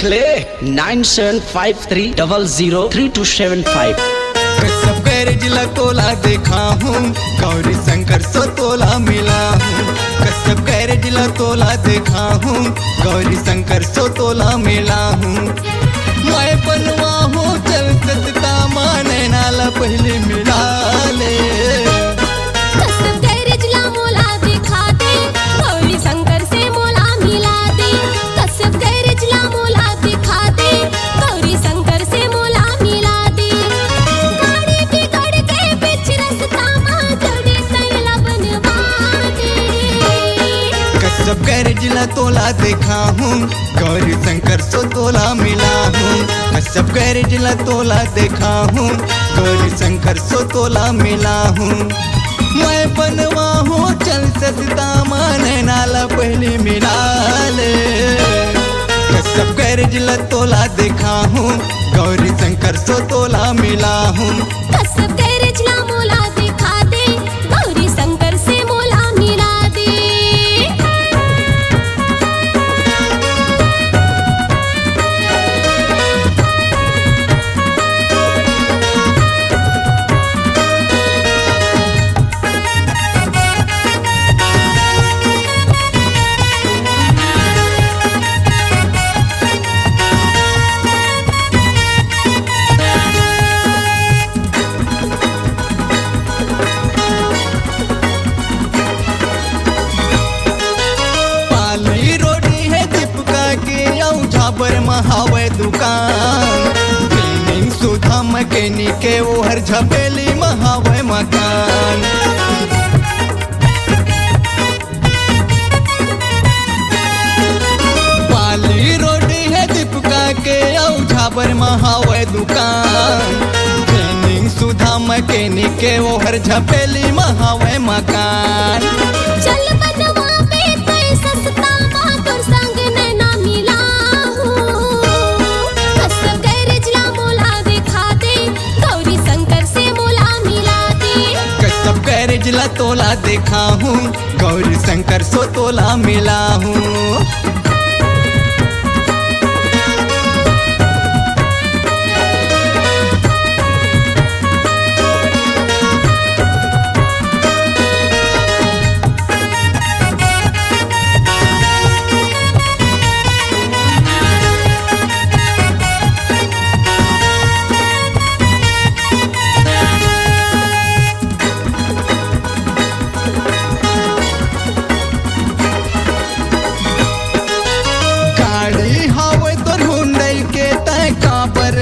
लिख ले 9753003275। सब गैरेज ला तोला देखा हूँ, गौरी शंकर सो तोला मिला हूँ। सब गैरेज ला तोला देखा हूँ, गौरी शंकर सो तोला मिला हूँ। मैं बनवा हूँ चल सतता माने नाला पहले मिला ले। कसम गैरेज ला मोला दिखा दे, गौरी शंकर से मोला मिला दे। कसम गैरेज ला मोला दिखा दे, गौरी शंकर से मोला मिला दे। गाड़ी बिगड़ के बीच रास्ता में जोड़ी सैला बनवा दे। कसम गैरेज ला तोला देखा हूँ, गौरी शंकर सो तोला मिला हूँ। सब गैरेज ला तोला देखा हूँ, गौरी शंकर सो तोला मिला हूँ। मैं बनवा हूँ चल सस्ता माने नाला पहले मिला ले। सब गैरेज ला तोला देखा हूँ, गौरी शंकर सो तोला मिला हूँ। कसम गैरेज ला मोला दिखा दे, गौरी शंकर से मोला मिला दे। झाबर महावे दुकान क्लीनिंग सुधा मैकेनिक के वो हर झपेली महावे मकान। पाली रोडी है दीपका के झाबर महावे दुकान क्लीनिंग सुधा मैकेनिक के वो हर झपेली महावे मकान। चल बनवा पे तै सस्ता बहादुर संग नैना मिला हूँ। कसम गैरेज ला मोला दिखा दे, गौरी शंकर से मोला मिला दे। कसम गैरेज ला तोला देखा हूँ, गौरी शंकर सो तोला मिला हूँ।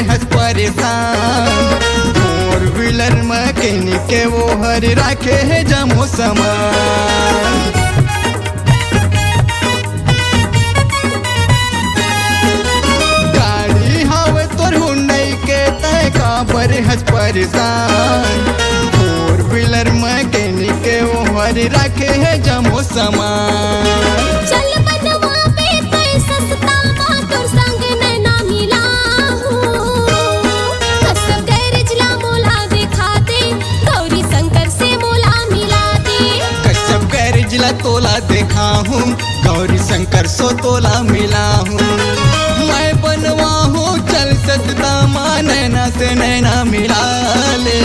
हस परेशान फोर व्हीलर मैकेनिक के वो हर राखे है जमो सामान। गाड़ी हवे तोर हुंडई के तय का पर हस परेशान फोर व्हीलर मैकेनिक के वो हर राखे है जमो सामान। चल बनवा पे तै सस्ता बहादुर संग नैना मिला हूँ। कसम गैरेज ला मोला दिखा दे, गौरी शंकर से मोला मिला दे। कसम गैरेज ला तोला देखा हूँ, गौरी शंकर सो तोला मिला हूँ। मैं बनवा हूँ चल सस्ता माँ नैना से नैना मिला ले।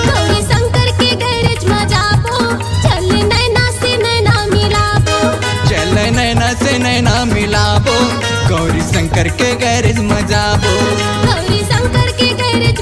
गौरी शंकर के गैरेज में जाबो, चल नैना से नैना मिलाबो। चल नैना से नैना मिलाबो, गौरी शंकर के गैरेज में जाबो। गौरी शंकर के गैरेज